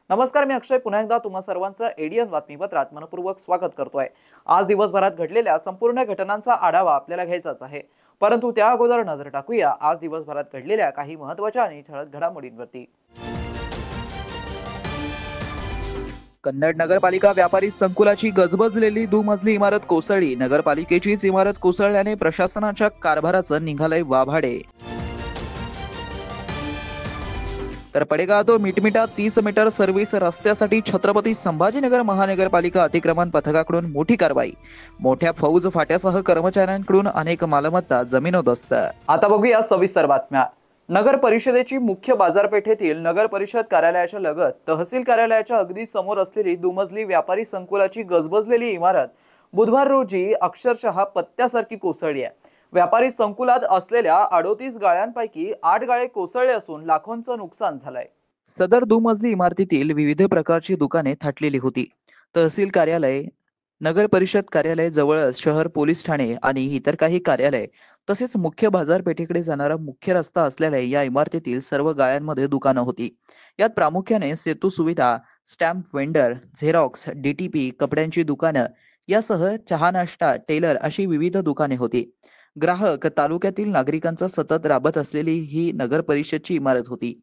नमस्कार, मी अक्षय पुन्हा एकदा तुम्हा सर्वांचं एडीएन बातमीपत्रात मनपूर्वक स्वागत करतोय। आज दिवसभरात घडलेल्या संपूर्ण घटनांचा आढावा आपल्याला घ्यायचाच आहे, परंतु त्या अगोदर नजर टाकूया आज दिवसभरात घडलेल्या काही महत्त्वाच्या आणि ठळक घडामोडींवरती। कन्नड नगरपालिका व्यापारी संकुलाची गजबजलेली दुमजली इमारत कोसळली। नगरपालिकेचीच इमारत कोसळल्याने प्रशासनाच्या कारभाराचं निघालंय वाभाडे। तर पडेगाव तो मिटमिटा 30 मीटर सर्व्हिस रस्त्यासाठी छत्रपती संभाजीनगर महानगरपालिका अतिक्रमण पथकाकडून मोठी कारवाई। मोठ्या फौज फाट्यासह कर्मचाऱ्यांकडून अनेक मालमत्ता जमीनोदस्त। आता बघूया सविस्तर बातम्या। नगर परिषदेची मुख्य बाजारपेठेतील नगर परिषद कार्यालयाच्या लगत तहसील कार्यालयाच्या अगदी समोर असलेली दुमजली व्यापारी संकुलाची गजबजलेली इमारत बुधवार रोजी अक्षरशः पत्त्यासारखी कोसळली आहे। व्यापारी संकुलात असलेल्या 38 गाळ्यांपैकी 8 गाळे कोसळले असून लाखोंचं नुकसान झालंय। सदर दुमजली इमारतीतील विविध प्रकारची दुकाने थाटलेली होती। तहसील कार्यालय, नगर परिषद कार्यालय जवळच शहर पोलीस ठाणे आणि इतर काही कार्यालय तसेच मुख्य बाजारपेठेकडे जाणारा मुख्य रस्ता असलेल्या या इमारतीतील सर्व गाळ्यांमध्ये दुकानं होती। यात प्रामुख्याने सेतू सुविधा, स्टॅम्प वेंडर, झेरॉक्स, डीटीपी, कपड्यांची दुकानं यासह चहा नाश्ता, टेलर अशी विविध दुकाने होती। ग्राहक तालुक्यातील नागरिकांचा सतत राबत असलेली ही नगर परिषदची इमारत होती।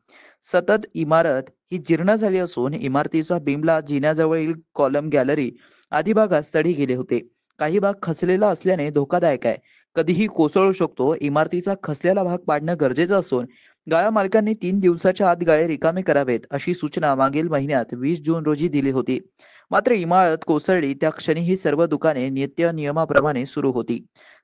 सतत इमारत ही जीर्ण झाली असून इमारतीचा बिमला, जिन्याजवळील कॉलम, गॅलरी आदी भागात सडी गेले होते। काही भाग खचलेला असल्याने धोकादायक आहे, कधीही कोसळू शकतो। इमारतीचा खचलेला भाग पाडणं गरजेचं असून गाळा मालकांनी 3 दिवसाच्या आत गाळे रिकामे करावेत अशी सूचना मागील महिन्यात 20 जून रोजी दिली होती। मात्र इमारत कोसळली त्या क्षणी ही सर्व दुकाने नित्य नियमाप्रमाणे सुरू होती।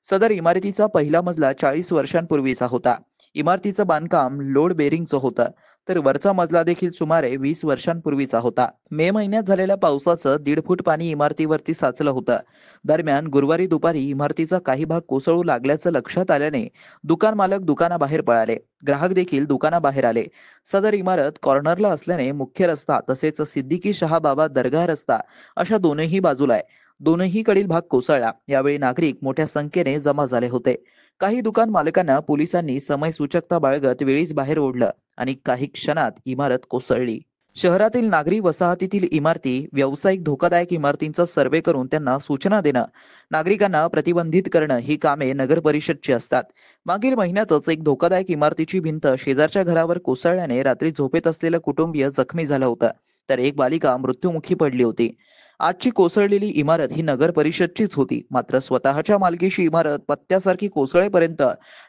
सदर इमारतीचा पहिला मजला 40 वर्षांपूर्वीचा होता। इमारतीचं बांधकाम लोड बेरिंगचं होतं, तर वरचा मजला देखील सुमारे 20 वर्षांपूर्वीचा होता। मे महिन्यात झालेल्या पावसाचं 1.5 फूट पाणी इमारतीवरती साचलं होतं। दरम्यान गुरुवारी दुपारी इमारतीचा काही भाग कोसळू लागल्याचं लक्षात आल्याने दुकान मालक दुकानाबाहेर पळाले, ग्राहक देखील दुकानाबाहेर आले। सदर इमारत कॉर्नरला असल्याने मुख्य रस्ता तसेच सिद्दीकी शाह बाबा दर्गा रस्ता अशा दोनही बाजूला आहे। दोनही कडील भाग कोसळला। यावेळी नागरिक मोठ्या संख्येने जमा झाले होते। काही दुकान मालकांना पोलिसांनी समयसूचकता बाळगत वेळीच बाहेर ओढलं आणि काही क्षणात इमारत कोसळली। शहरातील नागरी वसाहतीतील इमारती, व्यावसायिक धोकादायक इमारतींचा सर्वे करून त्यांना सूचना देणं, नागरिकांना प्रतिबंधित करणं ही कामे नगर परिषदची असतात। मागील महिन्यातच एक धोकादायक इमारतीची भिंत शेजारच्या घरावर कोसळल्याने रात्री झोपेत असलेलं कुटुंबीय जखमी झालं होतं, तर एक बालिका मृत्युमुखी पडली होती। आजची कोसळलेली इमारत ही नगर परिषदचीच होती, मात्र स्वतःच्या मालकीची इमारत पत्त्यासारखी कोसळेपर्यंत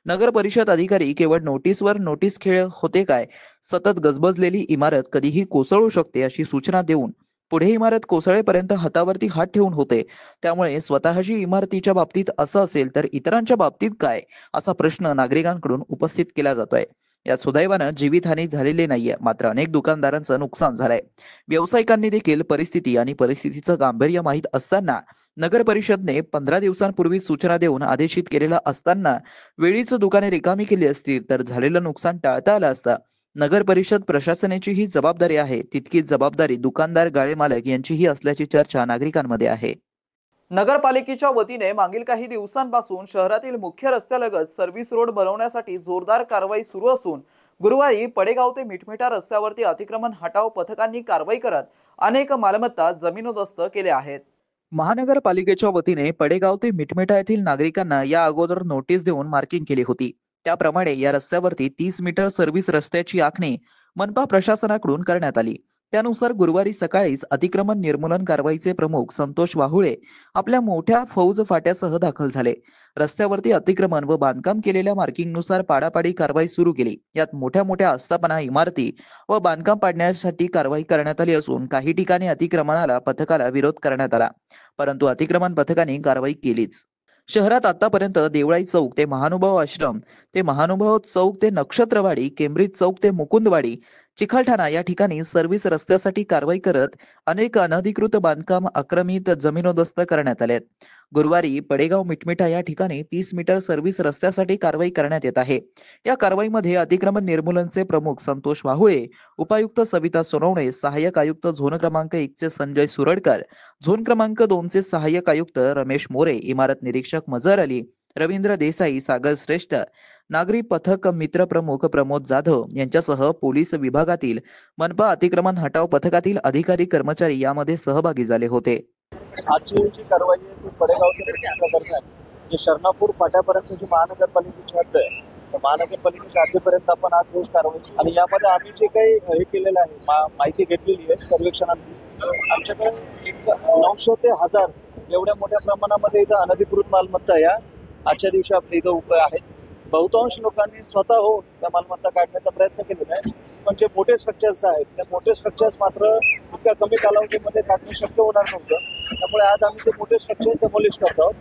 नगर परिषद अधिकारी केवळ नोटीसवर नोटीस खेळ होते काय? सतत गजबजलेली इमारत कधीही कोसळू शकते अशी सूचना देऊन पुढे इमारत कोसळेपर्यंत हातावरती हात ठेवून होते। त्यामुळे स्वतःची इमारतीच्या बाबतीत असं असेल तर इतरांच्या बाबतीत काय, असा प्रश्न नागरिकांकडून उपस्थित केला जातोय। यात सुदैवानं जीवितहानी झालेली नाहीये, मात्र अनेक दुकानदारांचं नुकसान झालंय। व्यावसायिकांनी देखील परिस्थिती आणि परिस्थितीचं गांभीर्य माहीत असताना नगर परिषदने 15 दिवसांपूर्वी सूचना देऊन आदेशित केलेलं असताना वेळीच दुकाने रिकामी केली असतील तर झालेलं नुकसान टाळता आलं असतं। नगर परिषद प्रशासनाची ही जबाबदारी आहे, तितकीच जबाबदारी दुकानदार, गाळे मालक यांचीही असल्याची चर्चा नागरिकांमध्ये आहे। नगरपालिकेच्या वतीने मागील काही दिवसांपासून शहरातील मुख्य रस्त्यालगत सर्व्हिस रोड बनवण्यासाठी जोरदार कारवाई सुरू असून गुरुवारी पडेगाव ते मिटमिटा रस्त्यावरती अतिक्रमण हटाव पथकांनी कारवाई करत अनेक मालमत्ता जमीनोदस्त केल्या आहेत। महानगरपालिकेच्या वतीने पडेगाव ते मिटमिटा येथील नागरिकांना या अगोदर नोटीस देऊन मार्किंग केली होती। त्याप्रमाणे या रस्त्यावरती 30 मीटर सर्व्हिस रस्त्याची आखणी मनपा प्रशासनाकडून करण्यात आली। त्यानुसार गुरुवारी सकाळीच अतिक्रमण निर्मूलन कारवाईचे प्रमुख संतोष वाहुळे आपल्या मोठ्या फौज फाट्यासह दाखल झाले। रस्त्यावरती अतिक्रमण व बांधकाम केलेल्या मार्किंगनुसार पाडापाडी कारवाई सुरू केली। यात मोठ्या मोठ्या आस्थापना, इमारती व बांधकाम पाडण्यासाठी कारवाई करण्यात आली असून काही ठिकाणी अतिक्रमणाला पथकाला विरोध करण्यात आला, परंतु अतिक्रमण पथकाने कारवाई केलीच। शहरात आतापर्यंत देवळाई चौक ते महानुभाव आश्रम ते महानुभाव चौक ते नक्षत्रवाडी, केम्ब्रिज चौक ते मुकुंदवाडी, चिखलठाणा या ठिकाणी सर्व्हिस रस्त्यासाठी कारवाई करत अनेक अनधिकृत बांधकाम, आक्रमित जमीनोदस्त करण्यात आले। गुरुवारी पडेगाव मिटमिटा या ठिकाणी 30 मीटर सर्व्हिस रस्त्यासाठी कारवाई करण्यात येत आहे. या कारवाईमध्ये अतिक्रमण निर्मूलनचे प्रमुख संतोष वाहुळे, उपायुक्त सविता सोनवणे, सहाय्यक आयुक्त झोन क्रमांक 1 चे संजय सुरडकर, झोन क्रमांक 2 चे सहाय्यक आयुक्त रमेश मोरे, इमारत निरीक्षक मजर अली, रवींद्र देसाई, सागर श्रेष्ठ, नागरी पथक मित्र प्रमुख प्रमोद जाधव यांच्यासह पोलीस विभागातील मनपा अतिक्रमण हटाव पथकातील अधिकारी कर्मचारी यामध्ये सहभागी झाले होते. आजची जी कारवाई आहे ती पडेगाव ते दरम्यान जे शरणापूर फाट्यापर्यंत महानगरपालिकेची हद्द आहे, तर महानगरपालिकेच्या हद्दीपर्यंत आपण आज रोज कारवाई आणि यामध्ये आम्ही जे काही हे केलेलं आहे माहिती घेतलेली आहे सर्वेक्षणात आमच्याकडे 900 ते 1000 एवढ्या मोठ्या प्रमाणामध्ये इथं अनधिकृत मालमत्ता या आजच्या दिवशी आपल्या इथं उभ्या आहेत. बहुतांश लोकांनी स्वतः होऊन त्या मालमत्ता काढण्याचा प्रयत्न केलेला आहे, पण जे मोठे स्ट्रक्चर्स आहेत त्या मोठे स्ट्रक्चर्स मात्र इतक्या कमी कालावधीमध्ये काढणे शक्य होणार नव्हतं. त्यामुळे आज आम्ही ते मोठे स्ट्रक्चर डेमोलिश करत आहोत.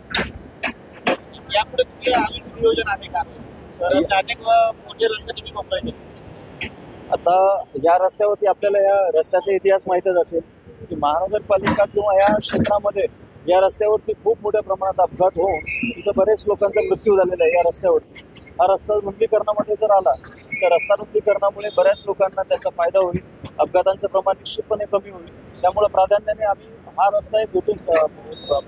यापुढे नियोजन आहे का? अनेक मोठे रस्ते तुम्ही मोकळे केले. आता या रस्त्यावरती आपल्याला या रस्त्याचा इतिहास माहीतच असेल की महानगरपालिका किंवा या क्षेत्रामध्ये या रस्त्यावरती खूप मोठ्या प्रमाणात अपघात होऊन तिथं बरेच लोकांचा मृत्यू झालेला आहे. या रस्त्यावरती हा रस्ता रुंदीकरणामध्ये जर आला तर रस्ता रुंदीकरणामुळे बऱ्याच लोकांना त्याचा फायदा होईल, अपघातांचं प्रमाण निश्चितपणे कमी होईल. त्यामुळे प्राधान्याने आम्ही हा रस्ता आहे भेटून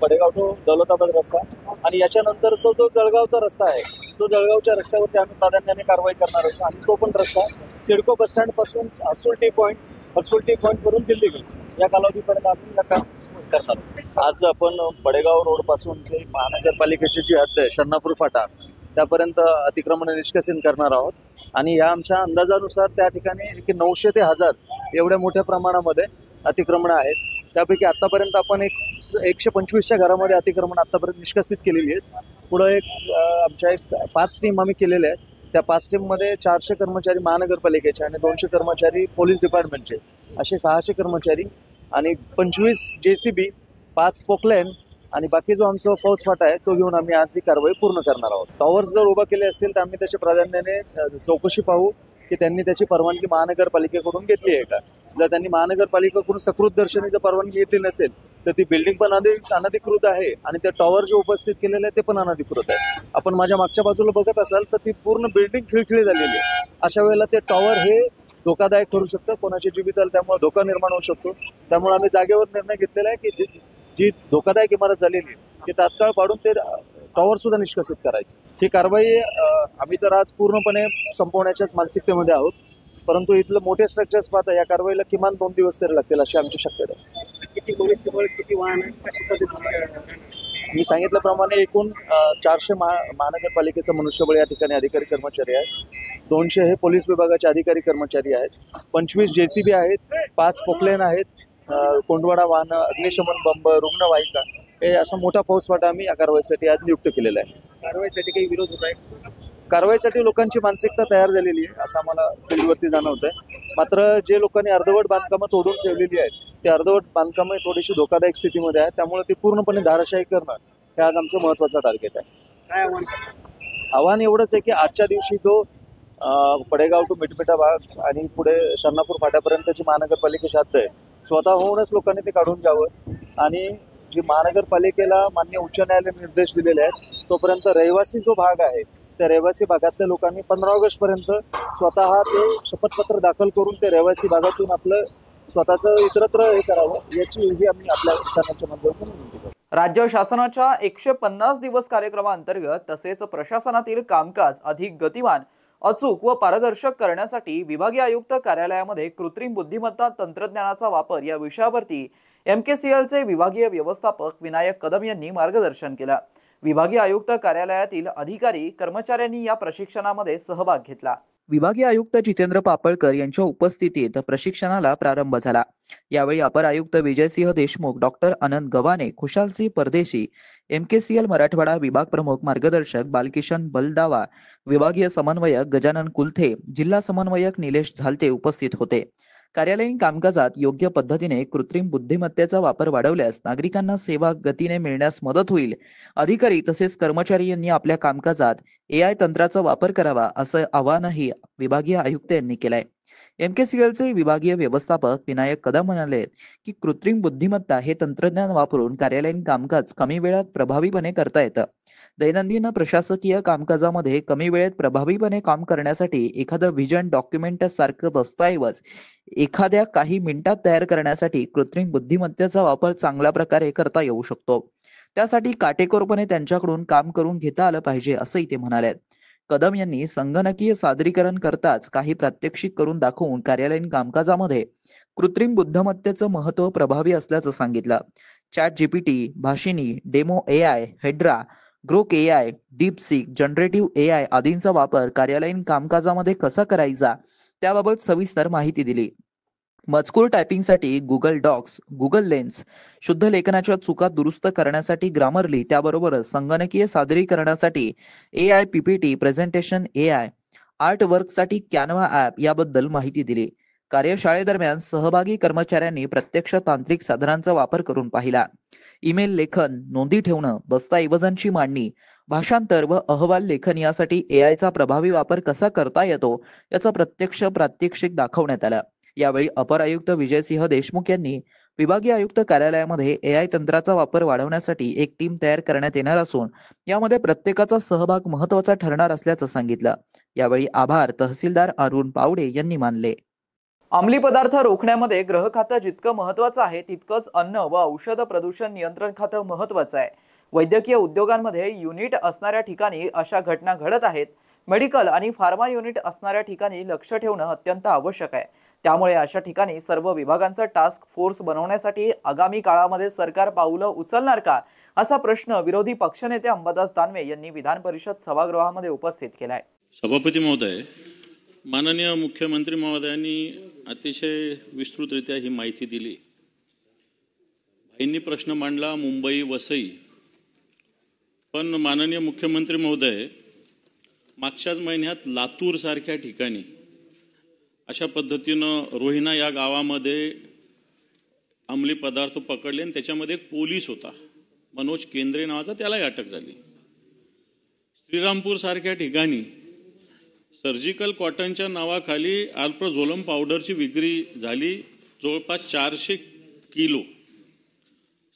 पडेगाव टू दौलताबाद रस्ता आणि याच्यानंतरचा जो जळगावचा रस्ता आहे तो जळगावच्या रस्त्यावरती आम्ही प्राधान्याने कारवाई करणार आहोत. आणि तो पण रस्ता सिडको बसस्टँड पासून हर्सुल टी पॉईंट वरून दिल्ली गेट या कालावधीपर्यंत आम्ही या काम करणार आहोत. आज आपण पडेगाव रोड पासून ते महानगरपालिकेची जी हद्द आहे शरणापूर फाटा त्यापर्यंत अतिक्रमण निष्कासन करणार आहोत आणि या आमच्या अंदाजानुसार त्या ठिकाणी 900 ते 1000 एवढ्या मोठ्या प्रमाणामध्ये अतिक्रमण आहेत. त्यापैकी आतापर्यंत आपण 125च्या घरामध्ये अतिक्रमण आतापर्यंत निष्कासित केलेली आहेत. पुढं आमच्या 5 टीम आम्ही केलेल्या आहेत. त्या 5 टीममध्ये 400 कर्मचारी महानगरपालिकेचे आणि 200 कर्मचारी पोलीस डिपार्टमेंटचे असे 600 कर्मचारी आणि 25 JCB, 5 पोकलेन आणि बाकी जो आमचा फौज फाटा आहे तो घेऊन आम्ही आज ही कारवाई पूर्ण करणार आहोत. टॉवर्स जर उभा केले असतील तर आम्ही त्याच्या प्राधान्याने चौकशी पाहू की त्यांनी त्याची परवानगी महानगरपालिकेकडून घेतली आहे का. जर त्यांनी महानगरपालिकेकडून सकृत दर्शनी जर परवानगी घेतली नसेल तर ती बिल्डिंग पण अनधिकृत आहे आणि ते टॉवर जे उपस्थित केलेले आहे ते पण अनधिकृत आहे. आपण माझ्या मागच्या बाजूला बघत असाल तर ती पूर्ण बिल्डिंग खिळखिळी झालेली आहे. अशा वेळेला ते टॉवर हे धोकादायक ठरू शकतं, कोणाची जीविताला त्यामुळे धोका निर्माण होऊ शकतो. त्यामुळे आम्ही जागेवर निर्णय घेतलेला आहे की जी धोकादायक इमारत झालेली आहे ती तात्काळ पाडून ते टॉवर सुद्धा निष्कासित करायची. ही कारवाई आम्ही तर आज पूर्णपणे संपवण्याच्याच मानसिकतेमध्ये आहोत, परंतु इथलं मोठे स्ट्रक्चर्स पाहता या कारवाईला किमान 2 दिवस तरी लागतील अशी आमची शक्यता आहे. किती मनुष्यबळ, किती वाहन, मी सांगितल्याप्रमाणे एकूण 400 महानगरपालिकेचं मनुष्यबळ या ठिकाणी अधिकारी कर्मचारी आहेत. 200 हे पोलीस विभागाचे अधिकारी कर्मचारी आहेत. 25 JCB आहेत, 5 पोकलेन आहेत, कोंडवाडा वाहनं, अग्निशमन बंब, रुग्णवाहिका हे असा मोठा फौजफाटा आम्ही या कारवाईसाठी आज नियुक्त केलेला आहे. कारवाईसाठी काही विरोध होत आहे? कारवाईसाठी लोकांची मानसिकता तयार झालेली आहे असं आम्हाला फील्डवरती जाणवत आहे. मात्र जे लोकांनी अर्धवट बांधकामं तोडून ठेवलेली आहेत ते अर्धवट बांधकामं थोडीशी धोकादायक स्थितीमध्ये आहेत. त्यामुळे ती पूर्णपणे धाराशाही करणं हे आज आमचं महत्त्वाचं टार्गेट आहे. काय आव्हान एवढंच आहे की आजच्या दिवशी जो पडेगाव टू मिटमिटा भाग आणि पुढे शरणापूर फाट्यापर्यंत जी महानगरपालिकेची हद्द आहे स्वतः होऊनच लोकांनी ते काढून घ्यावं आणि जी महानगरपालिकेला मान्य उच्च न्यायालयाने निर्देश दिलेले आहेत तोपर्यंत रहिवासी जो भाग आहे त्या रहिवासी भागातल्या लोकांनी 15 ऑगस्टपर्यंत स्वतः ते शपथपत्र दाखल करून ते रहिवासी भागातून आपलं स्वतःचं इतरत्र हे करावं याची ही आम्ही आपल्या शासनाच्या माध्यमातून विनंती करतो. राज्य शासनाच्या 150 दिवस कार्यक्रमाअंतर्गत तसेच प्रशासनातील कामकाज अधिक गतिमान, अचूक व पारदर्शक करण्यासाठी विभागीय आयुक्त कार्यालयामध्ये कृत्रिम बुद्धिमत्ता तंत्रज्ञानाचा वापर या विषयावरती MKCLचे विभागीय व्यवस्थापक विनायक कदम यांनी मार्गदर्शन केलं. विभागीय आयुक्त कार्यालयातील अधिकारी कर्मचाऱ्यांनी या प्रशिक्षणामध्ये सहभाग घेतला. विभागीय आयुक्त जितेंद्र पापळकर यांच्या उपस्थितीत प्रशिक्षणाला प्रारंभ झाला. यावेळी अपर आयुक्त विजयसिंह देशमुख, डॉक्टर अनंत गव्हाणे, खुशालसिंह परदेशी, MKCL मराठवाडा विभाग प्रमुख मार्गदर्शक बालकिशन बलदावा, विभागीय समन्वयक गजानन कुलथे, जिल्हा समन्वयक निलेश झालते उपस्थित होते. कार्यालयीन कामकाजात योग्य पद्धतीने कृत्रिम बुद्धिमत्तेचा वापर वाढवल्यास नागरिकांना सेवा गतीने मिळण्यास मदत होईल. अधिकारी तसेच कर्मचारी यांनी आपल्या कामकाजात AI तंत्राचा वापर करावा असं आवाहनही विभागीय आयुक्त यांनी केलंय. एमकेसीएलचे विभागीय व्यवस्थापक विनायक कदम म्हणाले की कृत्रिम बुद्धिमत्ता हे तंत्रज्ञान वापरून कार्यालयीन कामकाज कमी वेळात प्रभावीपणे करता येतं. दैनंदिन प्रशासकीय कामकाजामध्ये कमी वेळेत प्रभावीपणे काम करण्यासाठी एखादं व्हिजन डॉक्युमेंट सारखं दस्तऐवज एखाद्या काही मिनिटात तयार करण्यासाठी कृत्रिम बुद्धिमत्तेचा वापर चांगल्या प्रकारे करता येऊ शकतो. त्यासाठी काटेकोरपणे त्यांच्याकडून काम करून घेता आलं पाहिजे असंही ते म्हणाले. कदम यांनी संगणकीय सादरीकरण करताच काही प्रात्यक्षिक करून दाखवून कार्यालयीन कामकाजामध्ये कृत्रिम बुद्धिमत्तेचं महत्त्व प्रभावी असल्याचं सांगितलं. Chat GPT, Bhashini, demo AI, Hedra, Grok AI, DeepSeek, generative AI आदींचा वापर कार्यालयीन कामकाजामध्ये कसा करायचा त्याबाबत सविस्तर माहिती दिली. मजकूर टायपिंगसाठी गुगल डॉक्स, गुगल लेन्स, शुद्ध लेखनाच्या चुका दुरुस्त करण्यासाठी ग्रामरली, त्याबरोबरच संगणकीय सादरीकरणासाठी AI PPT, presentation AI, art वर्कसाठी कॅनव्हा ॲप याबद्दल माहिती दिली. कार्यशाळेदरम्यान सहभागी कर्मचाऱ्यांनी प्रत्यक्ष तांत्रिक साधनांचा वापर करून पाहिला. ईमेल लेखन, नोंदी ठेवणं, दस्तऐवजांची मांडणी, भाषांतर व अहवाल लेखन यासाठी एआयचा प्रभावी वापर कसा करता येतो याचा प्रत्यक्ष प्रात्यक्षिक दाखवण्यात आलं. यावेळी अपर आयुक्त विजयसिंह देशमुख यांनी विभागीय आयुक्त कार्यालयामध्ये एआय तंत्राचा वापर वाढवण्यासाठी एक टीम तयार करण्यात येणार असून यामध्ये प्रत्येकाचा सहभाग महत्त्वाचा ठरणार असल्याचं सांगितलं. यावेळी आभार तहसीलदार अरुण पावडे यांनी मानले. अंमली पदार्थ रोखण्यामध्ये गृह खातं जितकं महत्त्वाचं आहे तितकंच अन्न व औषध प्रदूषण नियंत्रण खातं महत्त्वाचं आहे. वैद्यकीय उद्योगांमध्ये युनिट असणाऱ्या ठिकाणी अशा घटना घडत आहेत. मेडिकल आणि फार्मा युनिट असणाऱ्या ठिकाणी लक्ष ठेवणं अत्यंत आवश्यक आहे. त्यामुळे अशा ठिकाणी सर्व विभागांचा टास्क फोर्स बनवण्यासाठी आगामी काळामध्ये सरकार पाऊलं उचलणार का असा प्रश्न विरोधी पक्षनेते अंबादास दानवे यांनी विधान परिषद सभागृहामध्ये उपस्थित केलाय. सभापती महोदय, माननीय मुख्यमंत्री महोदयांनी अतिशय विस्तृतरित्या ही माहिती दिली. भाईंनी प्रश्न मांडला मुंबई वसई, पण माननीय मुख्यमंत्री महोदय मागच्याच महिन्यात लातूर सारख्या ठिकाणी अशा पद्धतीनं रोहिणा या गावामध्ये अंमली पदार्थ पकडले आणि त्याच्यामध्ये एक पोलीस होता मनोज केंद्रे नावाचा, त्यालाही अटक झाली. श्रीरामपूर सारख्या ठिकाणी सर्जिकल कॉटनच्या नावाखाली अल्प्राझोलम पावडरची विक्री झाली, जवळपास 400 किलो.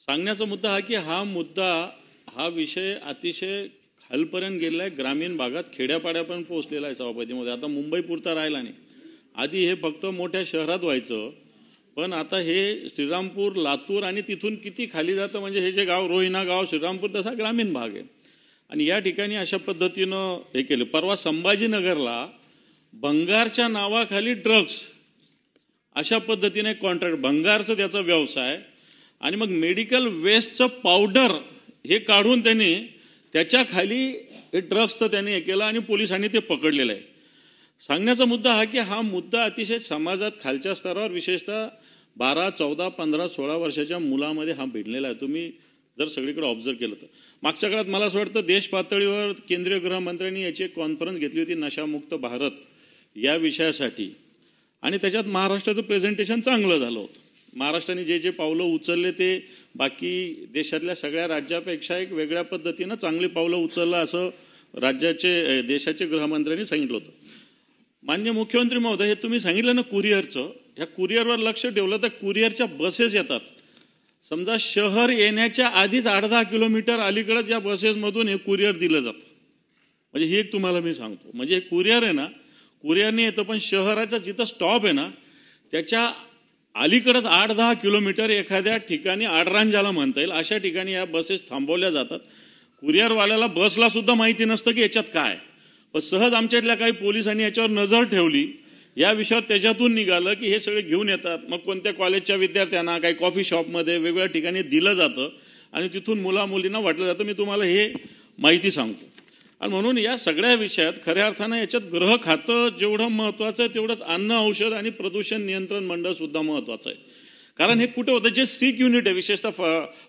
सांगण्याचा मुद्दा हा की हा विषय अतिशय खालपर्यंत गेलेला आहे, ग्रामीण भागात खेड्यापाड्यापर्यंत पोहोचलेला आहे सभापतीमध्ये. आता मुंबई पुरता राहिला नाही. आधी हे फक्त मोठ्या शहरात व्हायचं, पण आता हे श्रीरामपूर, लातूर आणि तिथून किती खाली जातं, म्हणजे हे जे गाव रोहिणा गाव, श्रीरामपूर तसा ग्रामीण भाग आहे. आणि या ठिकाणी अशा पद्धतीनं हे केलं. परवा संभाजीनगरला भंगारच्या नावाखाली ड्रग्स अशा पद्धतीने कॉन्ट्रॅक्ट, भंगारचं त्याचा व्यवसाय, आणि मग मेडिकल वेस्टचं पावडर हे काढून त्यांनी त्याच्या खाली हे ड्रग्सचं त्यांनी हे केलं आणि पोलिसांनी ते पकडलेलं आहे. सांगण्याचा मुद्दा हा की हा मुद्दा अतिशय समाजात खालच्या स्तरावर विशेषतः 12, 14, 15, 16 वर्षाच्या मुलामध्ये हा भिडलेला आहे. तुम्ही जर सगळीकडे ऑब्झर्व केलं तर मागच्या काळात मला असं वाटतं देश पातळीवर केंद्रीय गृहमंत्र्यांनी याची एक कॉन्फरन्स घेतली होती नशामुक्त भारत या विषयासाठी, आणि त्याच्यात महाराष्ट्राचं प्रेझेंटेशन चांगलं झालं होतं. महाराष्ट्राने जे जे पावलं उचलले ते बाकी देशातल्या सगळ्या राज्यापेक्षा एक वेगळ्या पद्धतीनं चांगली पावलं उचललं असं देशाचे गृहमंत्र्यांनी सांगितलं होतं. माननीय मुख्यमंत्री महोदय, हे तुम्ही सांगितलं ना कुरिअरचं, ह्या कुरिअरवर लक्ष ठेवलं तर कुरिअरच्या बसेस येतात. समजा शहर येण्याच्या आधीच 8-10 किलोमीटर अलीकडेच या बसेसमधून हे कुरिअर दिलं जातं. म्हणजे ही एक तुम्हाला मी सांगतो, म्हणजे हे कुरिअर आहे ना, कुरिअरने येतं, पण शहराचा जिथं स्टॉप आहे ना त्याच्या अलीकडेच 8-10 किलोमीटर एखाद्या ठिकाणी आडरांजाला ज्याला म्हणता येईल अशा ठिकाणी या बसेस थांबवल्या जातात. कुरिअरवाल्याला बसला सुद्धा माहिती नसतं की याच्यात काय, पण सहज आमच्यातल्या काही पोलिसांनी याच्यावर नजर ठेवली, या विषयावर त्याच्यातून निघालं की हे सगळे घेऊन येतात. मग कोणत्या कॉलेजच्या विद्यार्थ्यांना काही कॉफी शॉपमध्ये वेगवेगळ्या ठिकाणी दिलं जातं आणि तिथून मुलामुलींना वाटलं जातं. मी तुम्हाला हे माहिती सांगतो. आणि म्हणून या सगळ्या विषयात खऱ्या अर्थानं याच्यात गृह खातं जेवढं महत्वाचं आहे तेवढंच अन्न, औषध आणि प्रदूषण नियंत्रण मंडळ सुद्धा महत्वाचं आहे. कारण हे कुठे होतं, जे सिक युनिट आहे, विशेषतः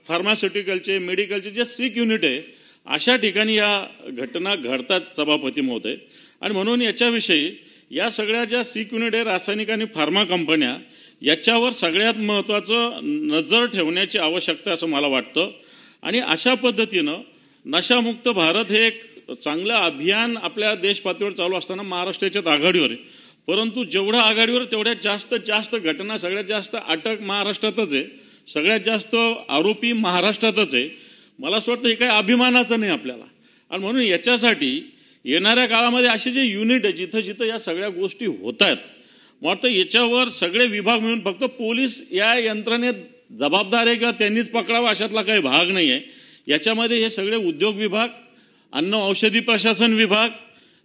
फार्मास्युटिकलचे, मेडिकलचे जे सिक युनिट आहे अशा ठिकाणी या घटना घडतात सभापती महोदय. आणि म्हणून याच्याविषयी या सगळ्या ज्या सिक युनिट आहे, रासायनिक आणि फार्मा कंपन्या, याच्यावर सगळ्यात महत्वाचं नजर ठेवण्याची आवश्यकता असं मला वाटतं. आणि अशा पद्धतीनं नशामुक्त भारत हे एक चांगलं अभियान आपल्या देश पातळीवर चालू असताना महाराष्ट्राच्या आघाडीवर आहे. परंतु जेवढं आघाडीवर तेवढ्यात जास्त घटना, सगळ्यात जास्त अटक महाराष्ट्रातच आहे, सगळ्यात जास्त आरोपी महाराष्ट्रातच आहे. मला असं वाटतं हे काही अभिमानाचं नाही आपल्याला. आणि म्हणून याच्यासाठी येणाऱ्या काळामध्ये असे जे युनिट आहे जिथं जिथं या सगळ्या गोष्टी होत आहेत, मला वाटतं याच्यावर सगळे विभाग मिळून, फक्त पोलीस या यंत्रणेत जबाबदार आहे किंवा त्यांनीच पकडावं अशातला काही भाग नाही आहे. याच्यामध्ये हे सगळे उद्योग विभाग, अन्न औषधी प्रशासन विभाग,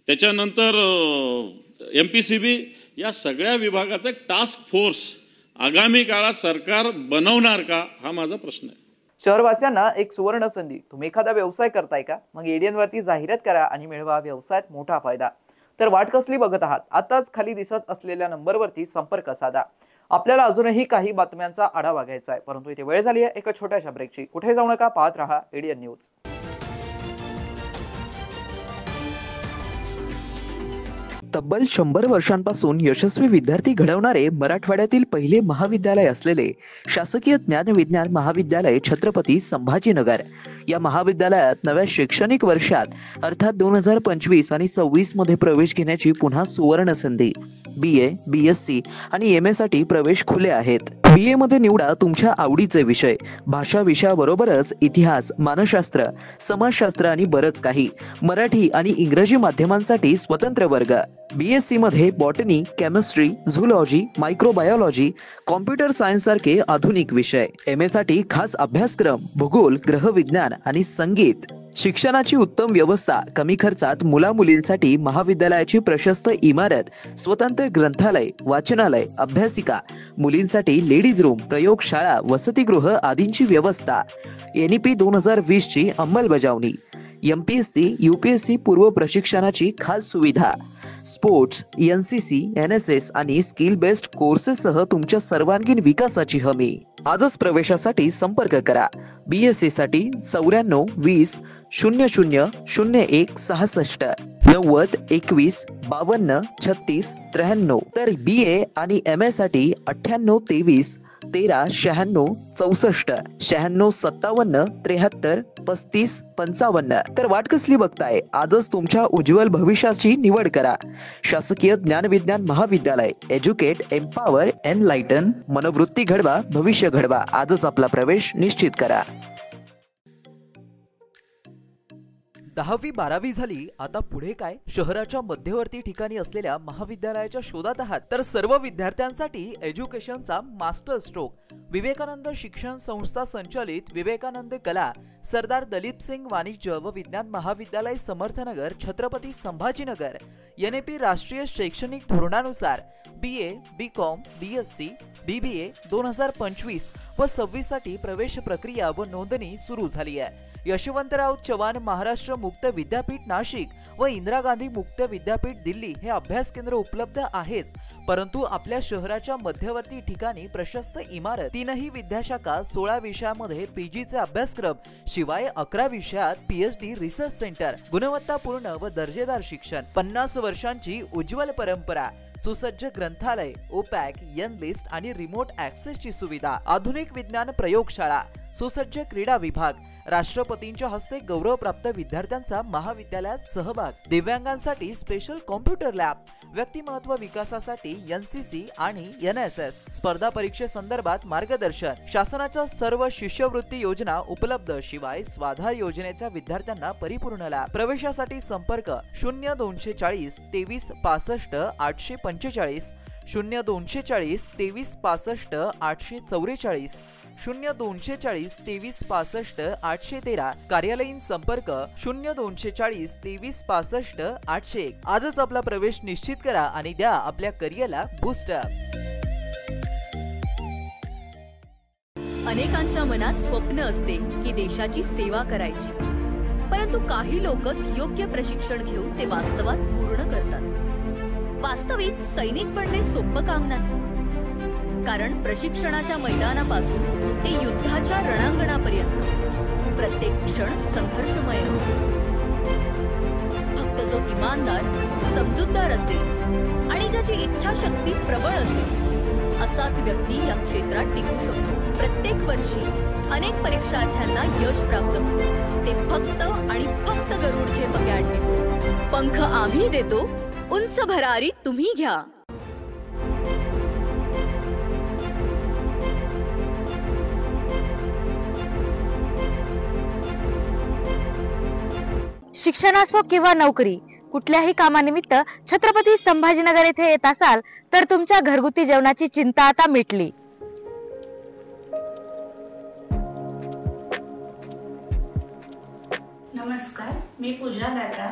त्याच्यानंतर MPCB या सगळ्या विभागाचा एक टास्क फोर्स आगामी काळात सरकार बनवणार का, हा माझा प्रश्न आहे. शहरवासियांना एक सुवर्ण संधी. तुम्ही एखादा व्यवसाय करताय का? मग ADN वरती जाहिरात करा आणि मिळवा व्यवसायात मोठा फायदा. तर वाट कसली बघत आहात? आताच खाली दिसत असलेल्या नंबरवरती संपर्क साधा. आपल्याला अजूनही काही बातम्यांचा आढावा घ्यायचा आहे, परंतु इथे वेळ झाली आहे एका छोट्याशा ब्रेकची. कुठे जाऊ नका, पाहत रहा ADN न्यूज. तब्बल 100 वर्षांपासून यशस्वी विद्यार्थी घडवणारे मराठवाड्यातील पहिले महाविद्यालय असलेले शासकीय ज्ञानविज्ञान महाविद्यालय छत्रपती संभाजीनगर या महाविद्यालयात नव्या शैक्षणिक वर्षात अर्थात 2025 आणि 26 मध्ये प्रवेश घेण्याची पुन्हा सुवर्ण संधी. BA, BSc आणि MA साठी प्रवेश खुले आहेत. BA मध्ये निवडा तुमच्या आवडीचे विषय. भाषा विषयाबरोबरच इतिहास, मानसशास्त्र, समाजशास्त्र आणि बरंच काही. मराठी आणि इंग्रजी माध्यमांसाठी स्वतंत्र वर्ग. BSc मध्ये botany, chemistry, zoology, microbiology, computer science सारखे आधुनिक विषय. MA साठी खास अभ्यासक्रम, भूगोल, ग्रहविज्ञान आणि संगीत. शिक्षणाची उत्तम व्यवस्था, कमी खर्चात मुलामुलींसाठी महाविद्यालयाची प्रशस्त इमारत, स्वतंत्र ग्रंथालय, वाचनालय, अभ्यासिका, मुलींसाठी लेडीज रूम, प्रयोगशाळा, वसतिगृह आदींची व्यवस्था. NEP 2020 ची अंमलबजावणी. MPSC, UPSC पूर्व प्रशिक्षणाची खास सुविधा. स्पोर्ट्स, NCC, NSS आणि स्किल बेस्ड कोर्सेससह तुमच्या सर्वांगीण विकासाची हमी. आजच प्रवेशासाठी संपर्क करा. BSc साठी 94 20 00 01 66 90 21 52 36 93. तर BA आणि MA साठी 98 23 13 96 64 96 57 73 35 55. तर वाट कसली बघताय? आजच तुमच्या उज्ज्वल भविष्याची निवड करा. शासकीय ज्ञानविज्ञान महाविद्यालय. Educate, empower, enlighten. मनोवृत्ती घडवा, भविष्य घडवा. आजच आपला प्रवेश निश्चित करा. 10वी 12वी झाली, आता पुढे काय? शहराच्या मध्यवर्ती ठिकाणी असलेल्या महाविद्यालयाच्या शोधात आहात तर सर्व विद्यार्थ्यांसाठी एज्युकेशनचा मास्टर स्ट्रोक विवेकानंद शिक्षण संस्था संचालित विवेकानंद कला सरदार दलीप सिंग वाणिज्य व विज्ञान महाविद्यालय समर्थनगर छत्रपती संभाजीनगर. NEP राष्ट्रीय शैक्षणिक धोरणानुसार BA, BCom, BSc, BBA 2025 व 26 साठी प्रवेश प्रक्रिया व नोंदणी सुरू झाली आहे. यशवंतराव चव्हाण महाराष्ट्र मुक्त विद्यापीठ नाशिक व इंदिरा गांधी मुक्त विद्यापीठ दिल्ली हे अभ्यास केंद्र उपलब्ध आहेच, परंतु आपल्या शहराच्या मध्यवर्ती ठिकाणी प्रशस्त इमारत, 3ही विद्याशाखा, 16 विषयामध्ये PGचे अभ्यासक्रम, शिवाय 11 विषयात PhD रिसर्च सेंटर, गुणवत्तापूर्ण व दर्जेदार शिक्षण, 50 वर्षांची उज्ज्वल परंपरा, सुसज्ज ग्रंथालय, OPAC, N-लिस्ट आणि रिमोट ऍक्सेसची सुविधा, आधुनिक विज्ञान प्रयोगशाळा, सुसज्ज क्रीडा विभाग, राष्ट्रपतींच्या हस्ते गौरवप्राप्त विद्यार्थ्यांचा महाविद्यालयात सहभाग, दिव्यांगांसाठी स्पेशल कॉम्प्युटर लॅब, व्यक्तिमत्व विकासासाठी NCC आणि NSS, स्पर्धा परीक्षेसंदर्भात मार्गदर्शन, शासनाच्या सर्व शिष्यवृत्ती योजना उपलब्ध, शिवाय स्वाधार योजनेच्या विद्यार्थ्यांना परिपूर्ण लाभ. प्रवेशासाठी संपर्क 0240 23 65 845 0240 23 65 844 0240 23 65 813. कार्यालयीन संपर्क 0240 23 65 801. आजच आपला प्रवेश निश्चित करा आणि द्या आपल्या करिअरला बूस्टअप. अनेकांच्या मनात स्वप्न असते की देशाची सेवा करायची, परंतु काही लोकच योग्य प्रशिक्षण घेऊन ते वास्तवात पूर्ण करतात. वास्तविक सैनिक बनणे सोपं काम नाही, कारण प्रशिक्षणाच्या मैदानापासून ते युद्धाच्या रणांगणापर्यंत प्रत्येक क्षण संघर्षमय असतो. फक्त जो इमानदार, समजूतदार असेल आणि ज्याची इच्छाशक्ती प्रबळ असेल असाच व्यक्ती या क्षेत्रात टिकू शकतो. प्रत्येक वर्षी अनेक परीक्षार्थ्यांना यश प्राप्त होते, ते फक्त आणि फक्त गरुडचे अकॅडमी. पंख आम्ही देतो, उंच भरारी तुम्ही घ्या. शिक्षण असो किंवा नोकरी, कुठल्याही कामानिमित्त छत्रपती संभाजीनगर येथे येत असाल तर तुमच्या घरगुती जेवणाची चिंता आता मिटली। नमस्कार, मी पूजा दाता।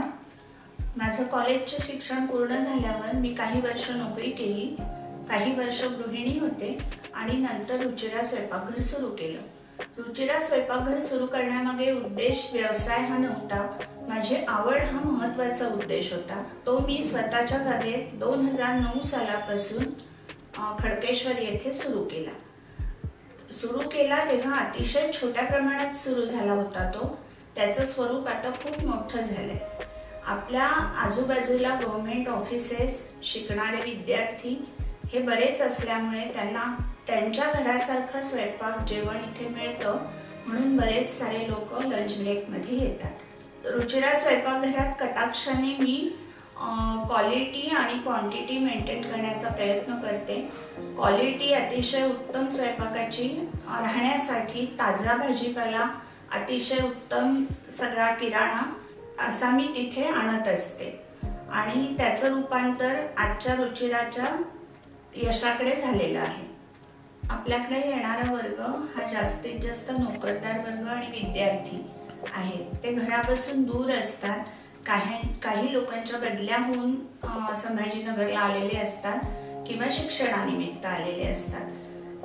माझं कॉलेजचे शिक्षण पूर्ण झाल्यावर मी काही वर्ष नोकरी केली, काही वर्ष गृहिणी होते आणि नंतर रुचिरा स्वयंपाकघर सुरू केलं। रुचिरा स्वयंपाकघर सुरू करण्यामागे उद्देश व्यवसाय हा नव्हता, माझी आवड हा महत्त्वाचा उद्देश होता। तो मी स्वतःच्या जागेत 2009 सालापासून खडकेश्वर येथे सुरू केला तेव्हा अतिशय छोट्या प्रमाणात सुरू झाला होता तो। त्याचं स्वरूप आता खूप मोठं झालंय। आपल्या आजूबाजूला गव्हर्नमेंट ऑफिसेस, शिकणारे विद्यार्थी हे बरेच असल्यामुळे त्यांना त्यांच्या घरासारखं स्वयंपाक जेवण इथे मिळतं, म्हणून बरेच सारे लोक लंच ब्रेकमध्ये येतात। रुचिरा स्वयंपाकघरात कटाक्षाने मी क्वालिटी आणि क्वांटिटी मेंटेन करण्याचा प्रयत्न करते। क्वालिटी अतिशय उत्तम स्वयंपाकाची राहण्यासाठी ताजा भाजीपाला, अतिशय उत्तम सगळा किराणा असा मी तिथे आणत असते आणि त्याचं रूपांतर आजच्या रुचिराच्या यशाकडे झालेलं आहे। आपल्याकडे येणारा वर्ग हा जास्तीत जास्त नोकरदार वर्ग आणि विद्यार्थी आहेत। ते घरापासून दूर असतात, काही लोकांच्या बदल्या होऊन संभाजीनगरला आलेले असतात किंवा शिक्षणानिमित्त आलेले असतात।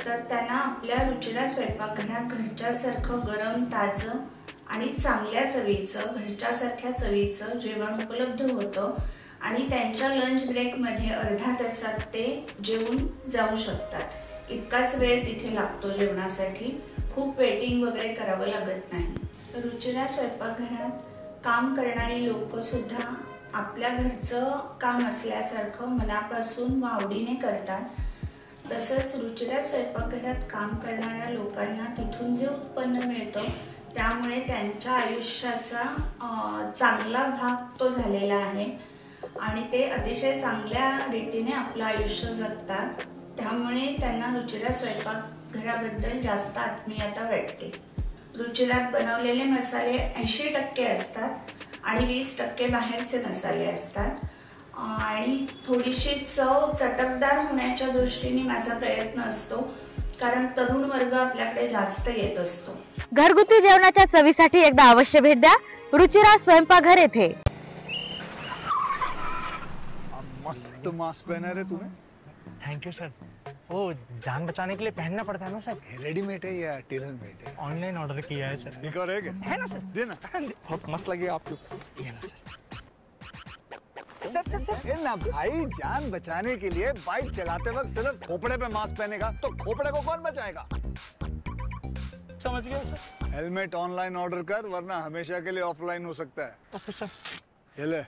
तर त्यांना आपल्या रुचिरा स्वयंपाकघरात घरच्यासारखं गरम, ताजं आणि चांगल्या चवीचं, घरच्यासारख्या चवीचं जेवण उपलब्ध होतं आणि त्यांच्या लंच ब्रेकमध्ये अर्धा तासात ते जेवून जाऊ शकतात। इतकाच वेळ तिथे लागतो जेवणासाठी, खूप वेटिंग वगैरे करावं लागत नाही। रुचिरा स्वयंपाकघरात काम करणारी लोक सुद्धा आपल्या घरचं काम असल्यासारखं मनापासून व आवडीने करतात। तसंच रुचिरा स्वयंपाकघरात काम करणाऱ्या लोकांना तिथून जे उत्पन्न मिळतं त्यामुळे त्यांच्या आयुष्याचा चांगला भाग तो झालेला आहे आणि ते अतिशय चांगल्या रीतीने आपलं आयुष्य जगतात। त्यामुळे त्यांना रुचिरा स्वयंपाकघराबद्दल जास्त आत्मीयता वाटते। रुचिरात बनवलेले मसाले 80% असतात आणि 20% बाहेरचे मसाले असतात आणि थोडीशी चव चटकदार होण्याच्या दृष्टीने माझा प्रयत्न असतो, कारण तरुण वर्ग आपल्याकडे जास्त येत असतो। घरगुती जेवणाच्या चवीसाठी एकदा अवश्य भेट द्या रुचिरा स्वयंपाकघर येथे। मस्त मास्क पहना रे तूने। Thank you sir. वो जान बचाने के लिए पहनना पड़ता है ना सर। रेडीमेड है या टेलर मेड है? ऑनलाइन ऑर्डर किया है सर। एक और है ना सर? देना। बहुत मस्त लगे आपको। ये ना सर। सर ना भाई, जान बचाने के लिए बाइक चलाते वक्त सिर्फ खोपड़े पे मास्क पहनेगा तो खोपड़े को कौन बचाएगा? समझ गया सर। हेलमेट ऑनलाइन ऑर्डर कर, वरना हमेशा के लिए ऑफलाइन हो सकता है। Okay sir. ये ले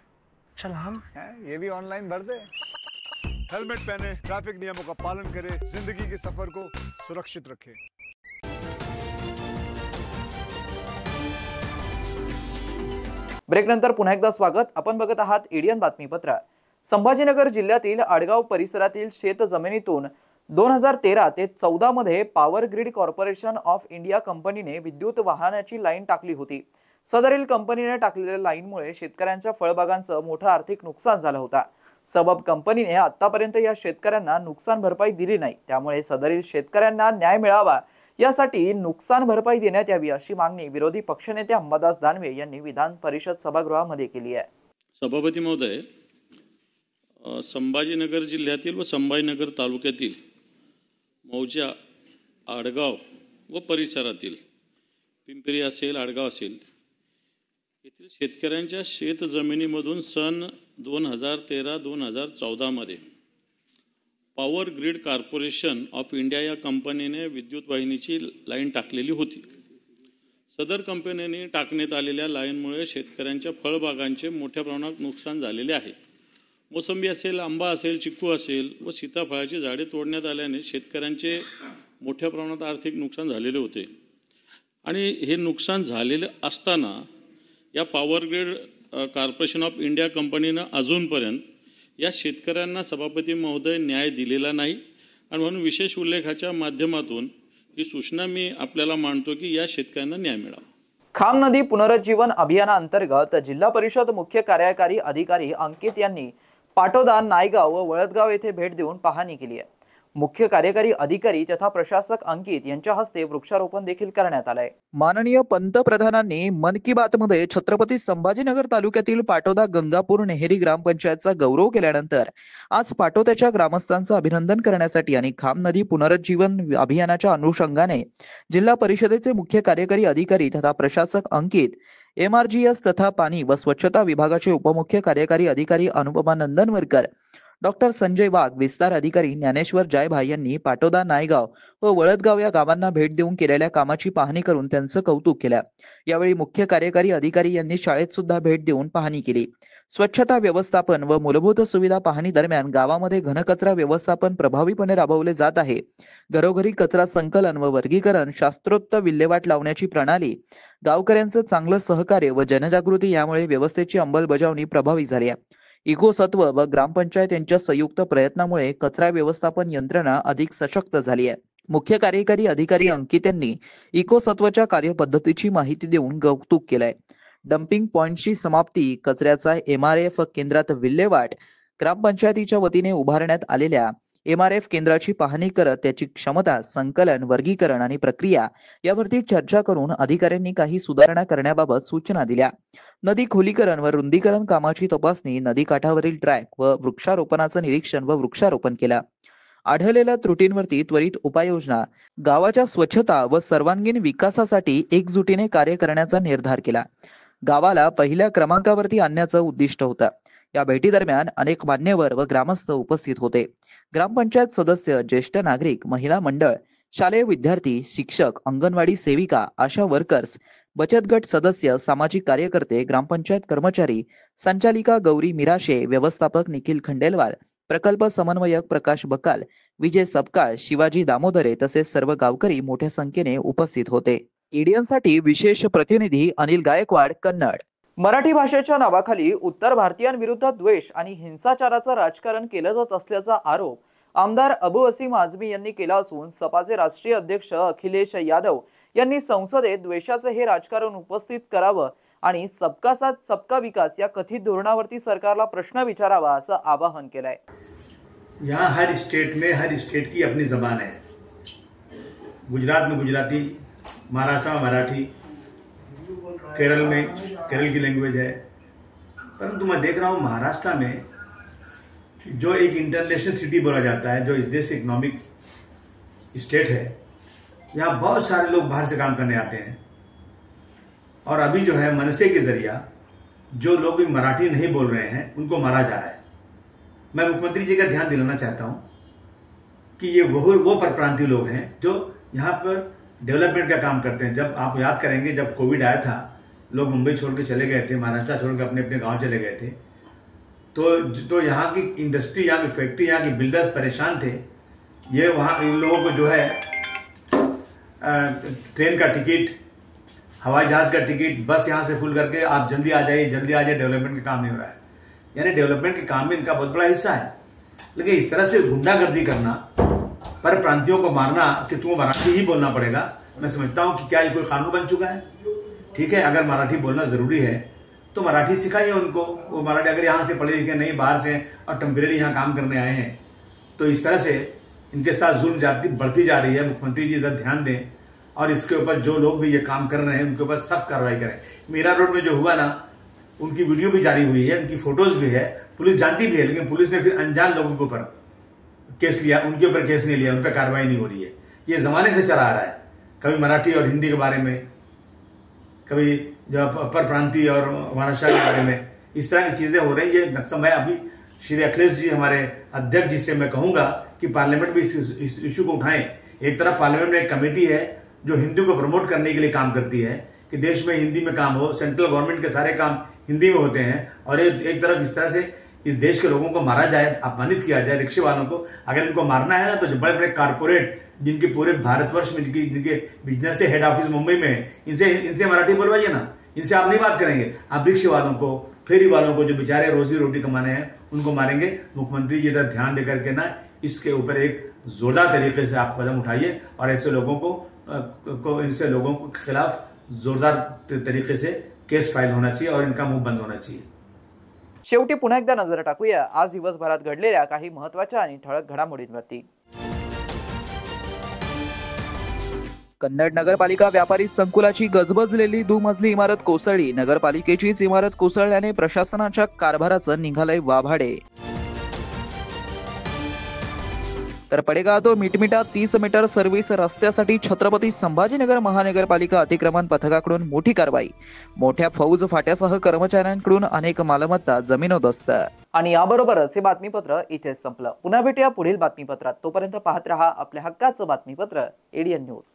चल हम ये भी ऑनलाइन भर दे। हेलमेट पहने, ट्रैफिक नियमों का पालन करे, जिंदगी के सफर को सुरक्षित रखे। ब्रेक नंतर पुन्हा एकदा स्वागत। आपण बघत आहात एडियन बातमीपत्र। संभाजीनगर जिल्ह्यातील आडगाव परिसरातील शेत जमिनीतून 2013 ते 14 मध्ये power grid corporation of India कंपनीने विद्युत वाहनाची लाईन टाकली होती। सदरील कंपनीने टाकलेल्या लाईनमुळे शेतकऱ्यांच्या फळबागांचं मोठं आर्थिक नुकसान झालं होतं। सबब कंपनीने आतापर्यंत या शेतकऱ्यांना नुकसान भरपाई दिली नाही, त्यामुळे सदरील शेतकऱ्यांना न्याय मिळावा यासाठी नुकसान भरपाई देण्यात यावी अशी मागणी विरोधी पक्षनेते अंबादास दानवे यांनी विधान परिषद सभागृहामध्ये केली आहे। सभापती महोदय, संभाजीनगर जिल्ह्यातील व संभाजीनगर तालुक्यातील मौजा, आडगाव व परिसरातील पिंपरी असेल, आडगाव असेल, येथील शेतकऱ्यांच्या शेत जमिनीमधून सन 2013-2014 मध्ये power grid corporation of India या कंपनीने विद्युत वाहिनीची लाईन टाकलेली होती। सदर कंपनीने टाकण्यात आलेल्या लाईनमुळे शेतकऱ्यांच्या फळबागांचे मोठ्या प्रमाणात नुकसान झालेले आहे। मोसंबी असेल, आंबा असेल, चिक्कू असेल व सीताफळाची झाडे तोडण्यात आल्याने शेतकऱ्यांचे मोठ्या प्रमाणात आर्थिक नुकसान झालेले होते आणि हे नुकसान झालेले असताना या power grid corporation of India कंपनीनं अजूनपर्यंत या शेतकऱ्यांना सभापती महोदय न्याय दिलेला नाही आणि म्हणून विशेष उल्लेखाच्या माध्यमातून ही सूचना मी आपल्याला मांडतो की या शेतकऱ्यांना न्याय मिळावा। खाम नदी पुनरुज्जीवन अभियानांतर्गत जिल्हा परिषद मुख्य कार्यकारी अधिकारी अंकित यांनी पाटोदा, नायगाव व वळदगाव येथे भेट देऊन पाहणी केली आहे। मुख्य कार्यकारी अधिकारी तथा प्रशासक अंकित यांच्या हस्ते वृक्षारोपण देखील करण्यात आलंय। माननीय पंतप्रधानांनी मन की बात मध्ये छत्रपती संभाजीनगर तालुक्यातील पाटोदा गंगापूर नेहरी ग्रामपंचायतचा गौरव केल्यानंतर आज पाटोद्याच्या ग्रामस्थांचं अभिनंदन करण्यासाठी आणि खाम नदी पुनरुज्जीवन अभियानाच्या अनुषंगाने जिल्हा परिषदेचे मुख्य कार्यकारी अधिकारी तथा प्रशासक अंकित, MRGS तथा पाणी व स्वच्छता विभागाचे उपमुख्य कार्यकारी अधिकारी अनुपमा नंदनवरकर, डॉक्टर संजय वाघ, विस्तार अधिकारी ज्ञानेश्वर जायभाई यांनी पाटोदा, नायगाव व वळदगाव या गावांना भेट देऊन केलेल्या कामाची पाहणी करून त्यांचं कौतुक केलं। यावेळी मुख्य कार्यकारी अधिकारी यांनी शाळेत सुद्धा भेट देऊन पाहणी केली। स्वच्छता व्यवस्थापन व मूलभूत सुविधा पाहणी दरम्यान गावामध्ये घनकचरा व्यवस्थापन प्रभावीपणे राबवले जात आहे। घरोघरी कचरा संकलन व वर्गीकरण, शास्त्रोक्त विल्हेवाट लावण्याची प्रणाली, गावकऱ्यांचं चांगलं सहकार्य व जनजागृती यामुळे व्यवस्थेची अंमलबजावणी प्रभावी झाली आहे। इकोसत्व व ग्रामपंचायत यांच्या संयुक्त प्रयत्नामुळे कचरा व्यवस्थापन यंत्रणा अधिक सशक्त झाली आहे। मुख्य कार्यकारी अधिकारी अंकित यांनी इकोसत्वच्या कार्यपद्धतीची माहिती देऊन कौतुक केलंय। डम्पिंग पॉइंटची समाप्ती, कचऱ्याचा MRF केंद्रात विल्हेवाट, ग्रामपंचायतीच्या वतीने उभारण्यात आलेल्या MRF केंद्राची पाहणी करत त्याची क्षमता, संकलन, वर्गीकरण आणि प्रक्रिया यावरती चर्चा करून अधिकाऱ्यांनी काही सुधारणा करण्याबाबत सूचना दिल्या। नदी खोलीकरण व रुंदीकरण कामाची तपासणी, नदी काठावरील ट्रॅक व वृक्षारोपणाचं निरीक्षण व वृक्षारोपण केलं। आढळलेल्या त्रुटींवरती त्वरित उपाययोजना, गावाच्या स्वच्छता व सर्वांगीण विकासासाठी एकजुटीने कार्य करण्याचा निर्धार केला। गावाला पहिल्या क्रमांकावरती आणण्याचं उद्दिष्ट होतं। या भेटी दरम्यान अनेक मान्यवर व ग्रामस्थ उपस्थित होते। ग्रामपंचायत सदस्य, ज्येष्ठ नागरिक, महिला मंडळ, शालेय विद्यार्थी, शिक्षक, अंगणवाडी सेविका, आशा वर्कर्स, बचत गट सदस्य, सामाजिक कार्यकर्ते, ग्रामपंचायत कर्मचारी, संचालिका गौरी मिराशे, व्यवस्थापक निखिल खंडेलवाल, प्रकल्प समन्वयक प्रकाश बकाल, विजय सपकाळ, शिवाजी दामोदरे तसेच सर्व गावकरी मोठ्या संख्येने उपस्थित होते। ईडीएनसाठी विशेष प्रतिनिधी अनिल गायकवाड, कन्नड। मराठी भाषेच्या नावाखाली उत्तर भारतीयांविरुद्ध द्वेष आणि हिंसाचाराचं राजकारण केलं जात असल्याचा आरोप आमदार अबू असीम आझमी यांनी केला असून सपाचे राष्ट्रीय अध्यक्ष अखिलेश यादव यांनी संसदेत द्वेषाचे हे राजकारण उपस्थित करावं आणि सबका साथ सबका विकास या कथित धोरणावरती सरकारला प्रश्न विचारावा असं आवाहन केलंय। यहाँ हर स्टेट की अपनी जबान है। गुजरात में गुजराती, महाराष्ट्र में मराठी, केरल में केरल की लैंग्वेज है। परंतु मैं देख रहा हूँ महाराष्ट्र में जो एक इंटरनेशनल सिटी बोला जाता है, जो इस देश से इकोनॉमिक स्टेट है, यहाँ बहुत सारे लोग बाहर से काम करने आते हैं और अभी जो है मनसे के जरिया जो लोग भी मराठी नहीं बोल रहे हैं उनको मारा जा रहा है। मैं मुख्यमंत्री जी का ध्यान दिलाना चाहता हूँ कि ये वो परप्रांतीय लोग हैं जो यहाँ पर डेवलपमेंट का काम करते हैं। जब आप याद करेंगे, जब कोविड आया था, लोग मुंबई छोड़ के चले गए थे, महाराष्ट्र छोड़ के अपने अपने गांव चले गए थे, तो यहाँ की इंडस्ट्री, यहाँ की फैक्ट्री, यहाँ के बिल्डर्स परेशान थे। ये वहाँ इन लोगों को जो है ट्रेन का टिकट, हवाई जहाज का टिकट, बस यहाँ से फुल करके आप जल्दी आ जाइए, डेवलपमेंट का काम नहीं हो रहा है। यानी डेवलपमेंट के काम में इनका बहुत बड़ा हिस्सा है। लेकिन इस तरह से गुंडागर्दी करना, पर प्रांतियों को मारना कि तुम्हें मराठी ही बोलना पड़ेगा, मैं समझता हूं कि क्या ये कोई कानून बन चुका है? ठीक है, अगर मराठी बोलना जरूरी है तो मराठी सिखाइए उनको। वो मराठी अगर यहाँ से पढ़े लिखे नहीं, बाहर से और टेम्परेरी यहाँ काम करने आए हैं, तो इस तरह से इनके साथ जुल्म जाति बढ़ती जा रही है। मुख्यमंत्री जी जरा ध्यान दें और इसके ऊपर जो लोग भी ये काम कर रहे हैं उनके ऊपर सख्त कार्रवाई करें। मीरा रोड में जो हुआ ना, उनकी वीडियो भी जारी हुई है, उनकी फोटोज भी है, पुलिस जानती भी है, लेकिन पुलिस ने फिर अनजान लोगों के ऊपर केस लिया, उनके ऊपर केस नहीं लिया, उन पर कार्रवाई नहीं हो रही है। ये जमाने से चला आ रहा है, कभी मराठी और हिंदी के बारे में, कभी जो अपर प्रांतीय और महाराष्ट्र के बारे में, इस तरह की चीजें हो रही है। नक्सम है, अभी श्री अखिलेश जी हमारे अध्यक्ष जी से मैं कहूंगा कि पार्लियामेंट में इस इशू को उठाएं। एक तरफ पार्लियामेंट में एक कमेटी है जो हिंदी को प्रमोट करने के लिए काम करती है कि देश में हिंदी में काम हो, सेंट्रल गवर्नमेंट के सारे काम हिंदी में होते हैं, और एक तरफ इस तरह से इस देश के लोगों को मारा जाए, अपमानित किया जाए, रिक्शे वालों को। अगर इनको मारना है ना, तो जो बड़े बड़े कारपोरेट जिनके पूरे भारतवर्ष में जिनके बिजनेस से हेड ऑफिस मुंबई में है, इनसे मराठी बोलवाइए ना, इनसे आप नहीं बात करेंगे। आप रिक्शे वालों को, फेरी वालों को, जो बेचारे रोजी रोटी कमाने हैं, उनको मारेंगे। मुख्यमंत्री जी इधर ध्यान देकर के ना इसके ऊपर एक जोरदार तरीके से आप कदम उठाइए और ऐसे लोगों को इनसे लोगों के खिलाफ जोरदार तरीके से केस फाइल होना चाहिए और इनका मुंह बंद होना चाहिए। शेवटी पुन्हा एकदा नजर टाकूया आज दिवसभरात घडलेल्या काही महत्त्वाच्या आणि ठळक घडामोडींवरती। कन्नड नगरपालिका व्यापारी संकुलाची गजबजलेली दुमजली इमारत कोसळली। नगरपालिकेचीच इमारत कोसळल्याने प्रशासनाच्या कारभाराचं निघालंय वाभाडे। तर पडेगा तो मिटमिटा 30 मीटर सर्व्हिस रस्त्यासाठी छत्रपती संभाजीनगर महानगरपालिका अतिक्रमण पथकाकडून मोठी कारवाई। मोठ्या फौज फाट्यासह कर्मचाऱ्यांकडून अनेक मालमत्ता जमीनोदस्त। आणि याबरोबरच हे बातमीपत्र इथेच संपलं। पुन्हा भेटूया पुढील बातमीपत्रात। तोपर्यंत पाहत रहा आपल्या हक्काचं बातमीपत्र ADN न्यूज।